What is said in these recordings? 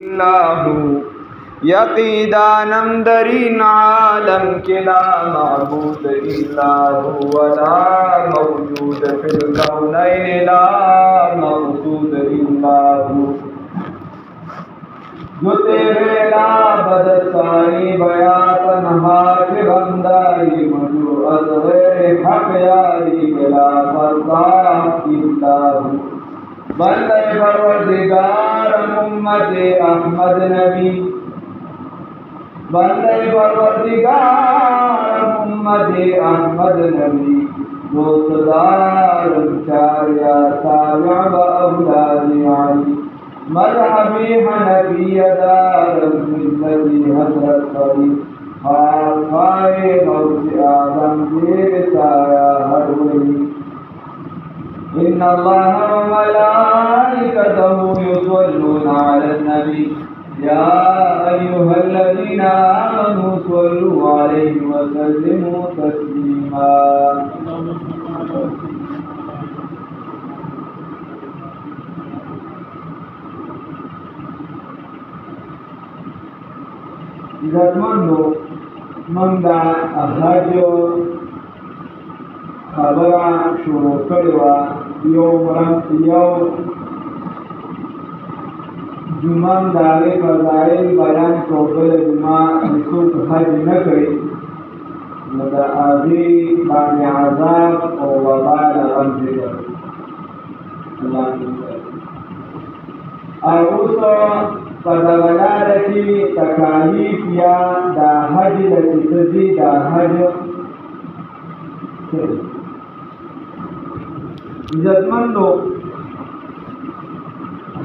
الله يقيدانم درين عالم کے لا معبود إلا هو لا موجود في الكونين لا موجود إلا هو جو تیرے لا بدسائی بیا تنہا کے بندائی مجو از غیر حق یاری کے لا فرقاق إلا هو بندے پروردگار امت احمد نبی بندے پروردگار امت احمد نبی دوستدار چاریا تابع و اولاد علی مذہبی حنفی دار ملتی حضرت قریب خاصائے موت آدم دیر سایہ ہر ولی إن الله وملائكته يصلون على النبي يا أيها الذين آمنوا صلوا عليه وسلموا تسليما عزتمندو من دا احاجو خبره شروع کړې وه یو جمعه د هغې فضایل بیان کړو بله جمعه څوک حج نه کړي نو د هغې باندې عذاب او وبال غم ذکر او اوس په دغه لاره کې تکالیف یا د حج د چې څه دي د حج عزتمندو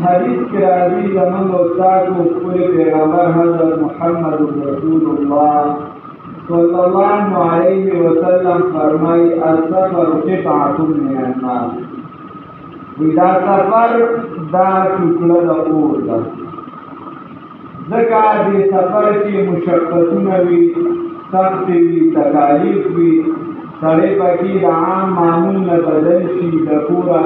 حدیث کے راضی زمان استاد و پورے پیغمبر حضرت محمد رسول اللہ صلی اللہ علیہ وسلم فرمائی السفر قطعۃ من النار دا سفر دا ټوکړه د اور ده ځکه دې سفر کې مشقتونه وي سختې وي تکالیف وي سړی پکې د عام معمول نه بدل شي د پوره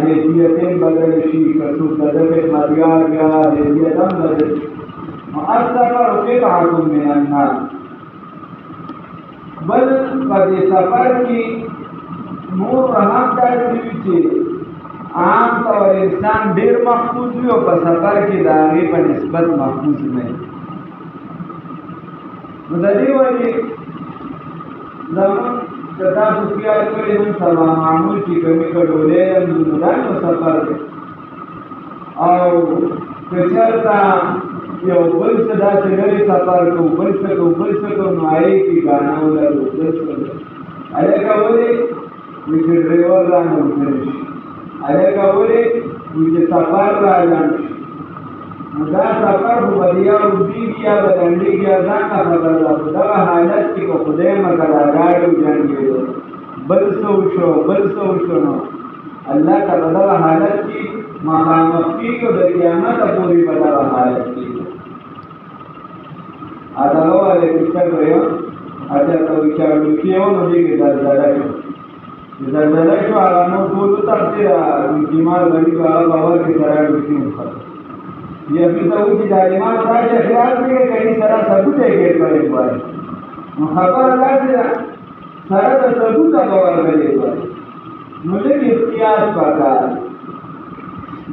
حیثیت بدل شي که څوک د ده خدمتګار یا حیثیت هم بدل شي نو السفر قطعة من النار بل په دې سفر کې نور هم داسې وي چې عام طور انسان ډېر محفوظ وي او په سفر کې د هغې په نسبت محفوظ نه وي نو د دې وجې زمان که تاسو خیال کړی نن سبا معمول چې کمی کډولی یم نو دا نو سفر دی او که چېرته یو بل څه داسې لرې سفر کوو بل څه کوو بل څه کوو نو هغې کې ګاڼه ولرو بل څه ولرو هلکه ولې وایي چې ډرایور رانه وتلی شي هلکه ولې وایي چې سفر را لنډ شي نو دا سفر خو به یا اوږدېږي یا به لنډېږي یا ځان ته خبر ده په دغه حالت کې که خدای مکه دا ګاډی وجنګېدو بل څه وشو بل څه وشو نو الله ته په دغه حالت کې مخامخ کېږو د قیامته پورې په دغه حالت کېږو دغه والی کیسه کویم چېرته وایي چې اړوکي و نو دې کې زلزله شو چې زلزله شو هغه نور ټول وتښتېده بیمار غریب هغه په اول کې سره اړوکي وخوړل یا پھر تو کی ظالمان راج خیال میں کہیں طرح ثبوت ہے کہ کرے پائے خبر اللہ سے سارا ثبوت کا باور کرے پائے مجھے اختیار پکا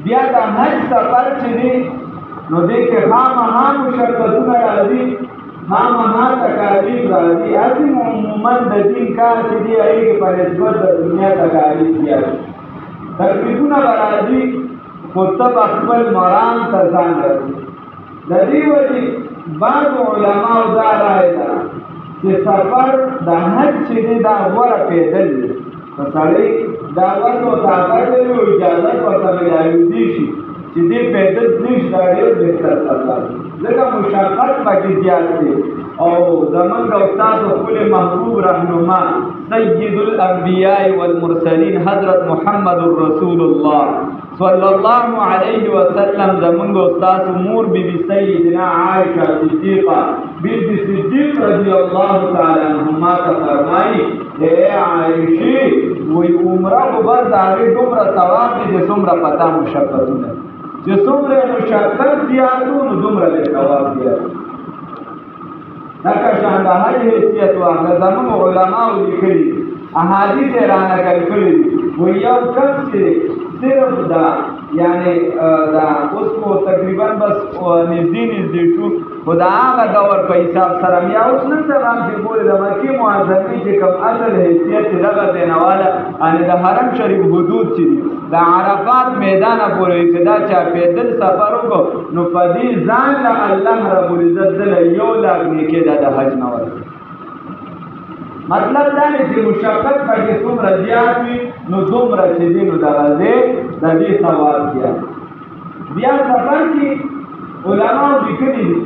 بیا کا حج سفر چنے نو دیکھے خامخا مشقتونه راځي خامخا تکالیف راځي اصل عموما د دین کار چې دی هغې په نسبت د دنیا تکالیف زیات تکلیفونه به راځي خو ته به خپل مرام ته ځان رسي د دې وجې بعضو علماو دا رایه ده چې سفر د حج چې دی دا غوره پیدل دی که سړی دا وس او طاقت لري او اجازت ورته میلاویدی شي چې دې پیدل ځي دا ډېر بهتر سفر دی ځکه مشقت پکې زیات دی او زمونږ استاد خپل محبوب رهنما سید الانبیاء والمرسلین حضرت محمد رسول الله صلی اللہ علیہ وسلم زمونږ استاد مور بی بی سیدنا عائشہ صدیقہ بنت صدیق رضی اللہ تعالی عنہما ته فرمایي اے عائشہ وی عمره کو بس داغه دومره ثواب دي چې څومره پتا مشقتونه چې څومره مشقت زیاتو نو دومره به ثواب زیاتو لکه شان د حج حیثیت واخله زموږ علماو لیکلي احادیث یې رانقل کړي و یو کس چې صرف دا یعنی دا اوس مو تقریبا بس نږدې شو خو د هغه دور په حساب سره یا اوس نن سبا چې ګورې د مکې معظمې چې کوم اصل حیثیت چې دغه بینواله یعنې د حرم شریف حدود چې دي د عرفات میدانه پورې چې دا چا پیدل سفر وکړو نو په دې ځان له الله رب العزت دله 1,00,000 نیکۍ ده د حج نه ورکړي مطلب دا دی چې مشقت پکې څومره زیات وي نو دومره چې دي نو دغه دی د دې ثواب زیات بیا سفر کې علماو لیکلي دي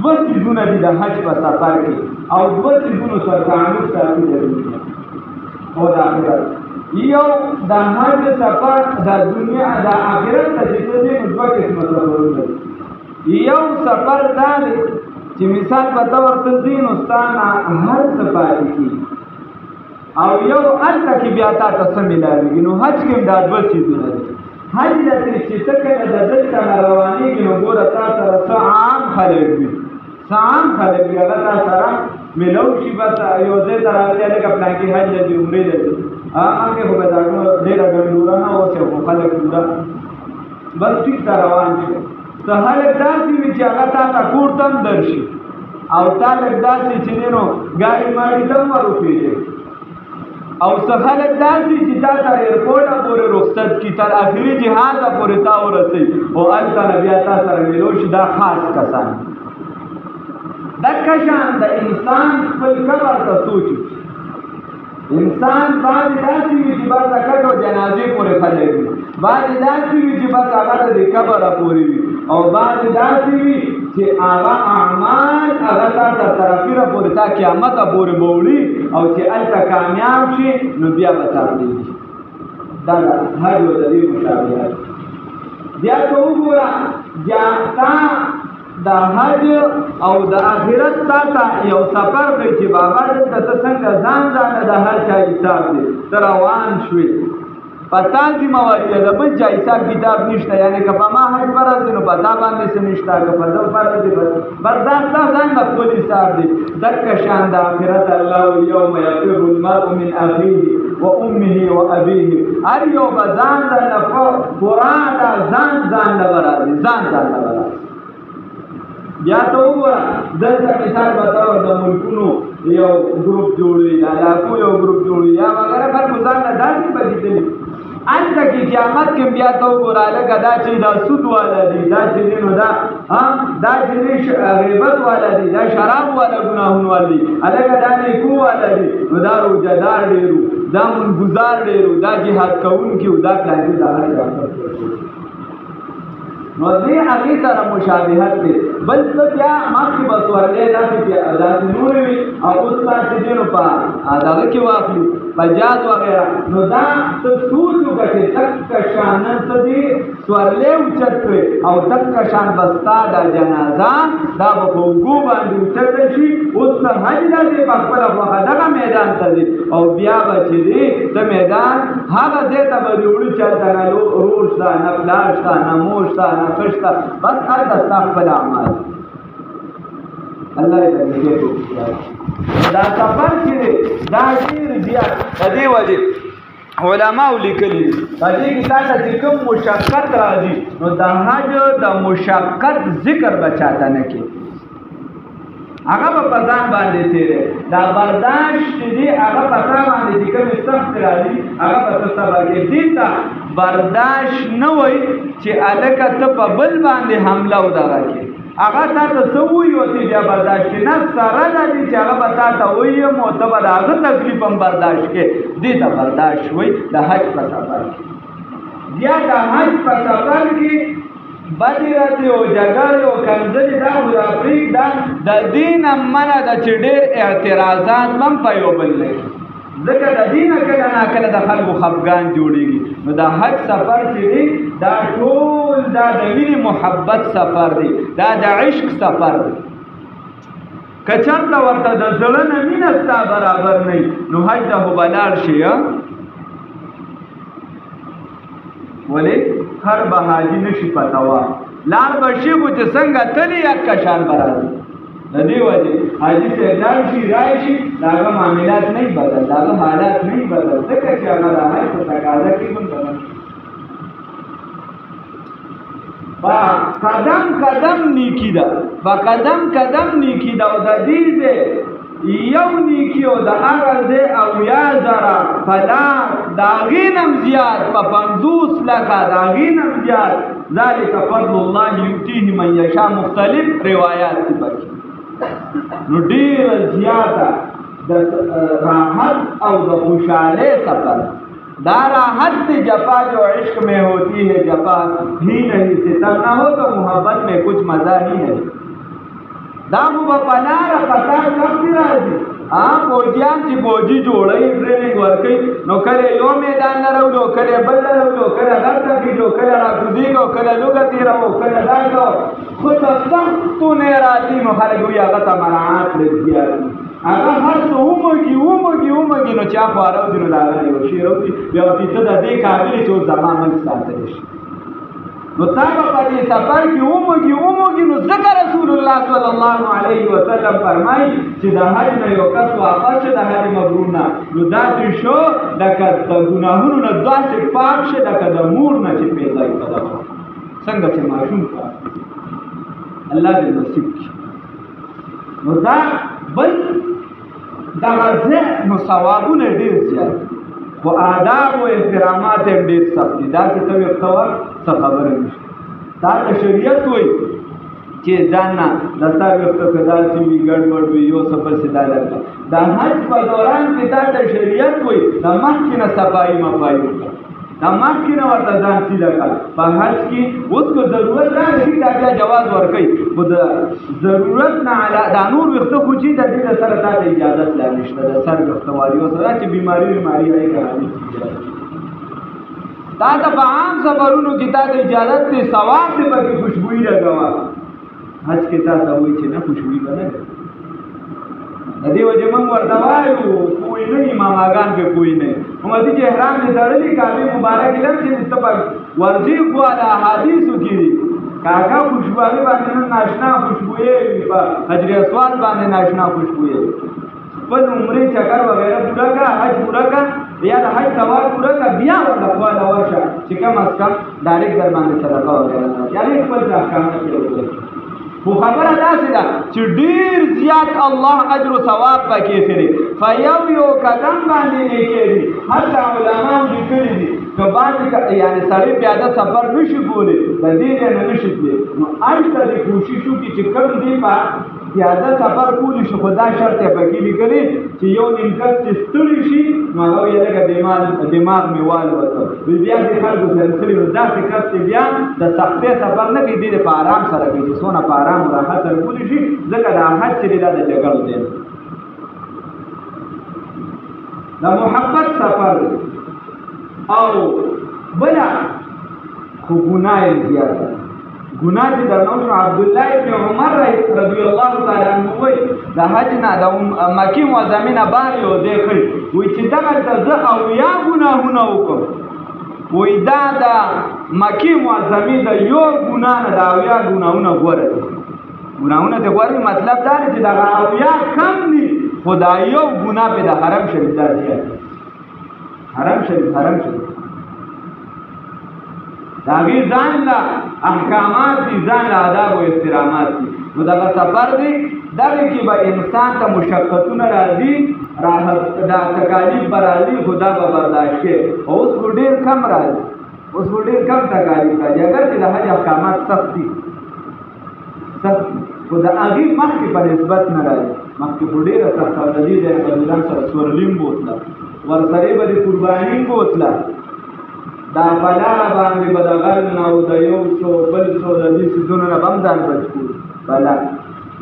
2 څیزونه دي د حج په سفر کې او 2 څیزونو سره تعلق ساتي ضروري او د آخرت یو د حج سفر د دنیا د آخرت ته چې ته ځې نو 2 قسمه سفرونه دي یو سفر دا دی چې مثال په تور ته ځې نو ستا نه هر څه پاتې کېږي او یو هلته کې بیا تا ته څه میلاوېږي نو حج کې هم دا 2 څیزونه دي حج داسې چې ته کله د دلته نه روانېږي نو ګوره تا سره څه عام خلک وي څه عام خلک وي هغه تا سره میلو شي بس یو ځای ته راغلی لکه پلانکې حج له دې عمرې له دې هغې خو به دا ډېره ګڼډوره نه اوس یو خو خلک پوره بس ټیک ته روان شي څه خلک داسې وي چې هغه تا ته کور ته هم درشي او تا لږ داسې چې دی نو ګاډي ماډي ته هم وروپېږي او څه خلک داسې چې تا تر ایرپورټه پورې رخصت کړي تر اخري جهازه پورې تا ورسوي او هلته نه بیا تا سره میلو شي دا خاص کسان دکه شان د انسان خپل قبر ته سوچ انسان بعضې داسې وي چې بس د کټ او جنازې پورې خلک وي بعضې داسې وي چې بس هغه د دې قبره پورې وي او بعضې داسې وي چې هغه اعمال هغه تا تر ترقیره پورې تا قیامته پورې به وړي او چې هلته کامیاب شي نو بیا به تا پرېږدي دا د حج و د دې مشابهت بیا ته وګوره تا د حج او د آخرت تا ته یو سفر دی چې بابا دلته ته څنګه ځان ځانه د هر چا حساب دی ته روان شوې په تا ذمواري د بل چا حساب کتاب نشته یعنې که په ما حج فرض دی نو په تا باندې څه نشته که په ده فرض دی بس دا ستا ځان د خپل حساب دی دکه شان د آخرت الله یوم یفر المرء من اخیه و امه و ابیه هر یو به ځان ځانله پورا دا ځان ځانله به راځي ځان ځانله به راځي بیا ته وګوره دلته مثال به طور د ملکونو یو ګروپ جوړوي د علاقو یو ګروپ جوړوي یا وغیره خلکو ځان له داسې پدېدلي هلته کې قیامت کې بیا ته وګوره هلکه دا چې دا سود والا دي دا چې دی نو دا چې دی غیبت والا دي دا شراب والا ګناهونه والا دي هلکه دا نیکو والا دي نو دا روژهدار ډېر دا منګزار ډېر دا جهاد کوونکي و دا پلانکي دا هر نو دې هغې سره مشابهت دی بل څه بیا مخکې به سورلی داسې نورې وي او اوس تاسې دی نو په دغه کې واخلي په جاز وغیره نو دا ته سوچ وکړه چې دکه شانه څه دی سورلی اوچت کړې او دکه شان به ستا دا جنازه دا به په اوږو باندې اوچته شي اوس ته حج نه دی په خپله خوښه دغه میدان ته دی او بیا به چې دی د میدان هغه ځای ته به دې وړي چې هلته نه رور شته نه پلار شته نه مور شته نه خشته بس هلته ستا خپل اعمال الله یې دې دا سفر چې دی دا ډېر زیات په دې وجې علماو لیکلي په دې کې تا ته چې کوم مشقت راځي نو د حج د مشقت ذکر به چاته نه کوي هغه به په ځان باندې تېری دا برداشت چې دی هغه په تا باندې چې کومې سخت راځي هغه به ته صبر کوې دې ته برداشت نه وایي چې هلکه ته په بل باندې حمله او دغه کوې هغه تا ته څه ووایي او ته بیا برداشت کوې نه سره دا دي چې هغه به تا ته ووایم او ته به د هغه تکلیف هم برداشت کوې دې ته برداشت وایي د حج په سفر کې بیا د حج په سفر کې بدې راتې او جګړې او کنځلې دا خو دا پرېږده د دې نه منع ده چې ډېر اعتراضات هم په یو بل لري ځکه د دې نه کله ناکله د خلکو خفګان جوړېږي نو د حج سفر چې دی دا ټول دا د مینې محبت سفر دی دا د عشق سفر دی که چېرته ورته د زړه نه مینه ستا برابر نه وي نو حج ته خو به لاړ شي ولې هر به حاجي نه شي په طواف لار بشي خو چې څنګه تلي یک کشان برازي د دې وجې حاجي صاحب لاړ شي راشي د هغه معاملات نه بدل د هغه حالات نه بدل ځکه چې هغه د حج په تقاضا کې هم بدل با قدم قدم نیکی ده با قدم قدم نیکی ده او د دې ده یو نیکی او د هغه ده او یا زرا فلا داغینم زیاد په 50 لکه داغینم زیاد ذالک فضل الله یؤتیه من یشاء مختلف روایات دي پکې نو ډیر زیاته د راحت او د خوشاله سفر دا راحت سے جفا جو عشق میں ہوتی ہے جفا ہی نہیں ستم نہ ہو تو محبت میں کچھ مزہ ہی نہیں دامو بپنارا پتار کب سی راځي فوجیان چې فوجي جوړوي ټریننګ ورکوي نو کله یو میدان نه راوړو کله بل نه راوړو کله غرته کېږو کله راکوزېږو کله لوږه تېروو کله دا کوو خو ته سختونه راځي نو خلک وایي هغه ته مراعات لږ زیات وي هغه هر څه ومږي نو چا خو راوځي نو د هغه یو شی راوځي بیا ورته ته د دې قابل چې اوس زما ملک ساتلی شي نو تا به په دې سفر کې ومږي نو ځکه رسول الله صلی الله علیه وسلم فرمایي چې د حج نه یو کس واپس شه د حج مبرور نه نو داسې شو لکه د ګناهونو نه داسې پاک شه لکه د مور نه چې پیدا یې پیدا کړه څنګه چې ماشوم پاک الله دې نصیب کړي نو دا بل دغه ځای نو ثوابونه ډېر زیات خو آداب و احترامات هم ډېر سخت دي داسې ته ورته وایي څه خبره نشته دا د شریعت وایي چې ځان نه د سر ویښته که داسې وي ګډوډ وي یو څه پسې دا لکه د حج په دوران کې دا د شریعت وایي د مخکې نه صفایي مفایي وکړه دا مخکې نه ورته ځان سیده کړه په حج کې اوس که ضرورت راغلي دا بیا جواز ورکوي خو د ضرورت نه دا نور ویښته خو چې د دې سره تا ته اجازت لا نشته د سر ویښته والیو سره چې بیماري وایي که تا ته په عام سفرونو کې تا ته اجازت دی ثواب دی پکې خوشبويي لګوه حج کې تا ته وایي چې نه خوشبويي به نه لګوي د دې وجې موږ ورته وایو پوه نه وي ماماګان پې پوه نه وي همدې چې احرام دې تړلي کعبې مبارک لم چې ته په ورځي خو د احادیثو کې دي کاکا خوشبويي باندې نن ناشنا خوشبويي وي په حجر اسود باندې ناشنا خوشبويي خپل عمرې چکر وغیرہ پورا کا حج پورا کا بیا د حج طواف پورا کا بیا ورته خواله ورشه چې کم از کم ډایرکټ در باندې صدقه وغیرہ یعنې خپل احکامات کې وکړي خو خبره داسې ده چې ډېر زیات الله اجر و ثواب پکې اخلي یو قدم باندې نیکۍ دي حتی علماو لیکلي دي که بعضې یعنې سړی پیاده سفر نشي کولی د دې ځای نه نشي تللی نو هلته دې کوشش وکړي چې کوم دی په پیاده سفر کولی شي خو دا شرط یې پکې لیکلی چې یو نیم کس چې ستړي شي نو هغه وایي لکه دماغ مې والوته بیا دې خلکو سره کړي نو داسې کس چې بیا د سختۍ سفر نه کوي دې په ارام سره کوي چې څونه په ارام راحت سره کولی شي ځکه دا حج چې دی دا د جګړو دی د محبت سفر او بله خو ګناه یې زیاته ګناه چې درنو شو عبدالله ابن عمر رضی الله تعالی عنه وایي د حج نه د مکې معظمې نه بار یو ځای کړي وایي چې دغلته زه اویا ګناهونه وکړم وایي دا د مکې معظمې د یو ګناه نه د اویا ګناهونه غوره دي ګناهونه د غوره مطلب دا دی چې دغه اویا کم دي خو دا یو ګناه پې د حرم شریف دا زیات دی حرم شریف د هغې ځان له احکامات دي ځان له آداب و احترامات دي نو دغه سفر دی دغې کې به انسان ته مشقتونه راځي دا تکالیف به راځي خو دا به برداشت کوي اوس خو ډېر کم راځي اوس خو ډېر کم تکالیف راځي اگر چې د حج احکامات سخت دي خو د هغې مخکې په نسبت نه راځي مخکې خو ډېره سخته او د دې ځای به ځان سره سورلیم بوتله ورسره به د قرباني بوتله دا بلا باندې به د غل نه او د یو څو بل څو د دې څیزونو نه به هم ځان بچ کړو بلا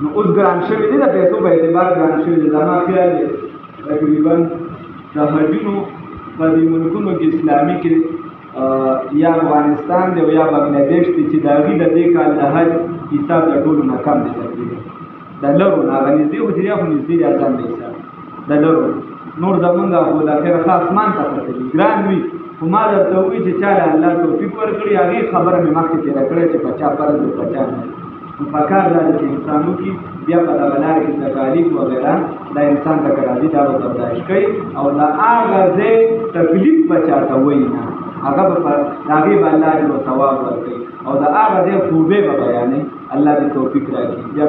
نو اوس ګران شوي دي د پیسو په اعتبار ګران شوي دي زما خیال دی تقریبا د حجونو په دې ملکونو کې اسلامي کې یا افغانستان دی او یا بنګلادیش دی چې د هغې د دې کال د حج حساب د ټولو نه کم دی تقریبا د لرو نه هغه نږدې خو چې دی خو نږدې دی ارزان دی حساب د لرو نور زمونږ خو د خیر ښه اسمان ته ختلي ګران وي خو ما درته ووایي چې چا له الله توفیق ورکړي هغې خبره مې مخکې تېره کړې چې په چا فرض دی په چا نه نو پکار دا ده چې انسان وکړي بیا په دغه لارې کې تکالیف وغیره دا انسان ته که راځي دا به برداشت کوي او د هغه ځای تکلیف به چاته وایي نه هغه به په هغې به الله اجر و ثواب ورکوي او د هغه ځای خوبۍ به بیانوي الله دې توفیق راکړي بیا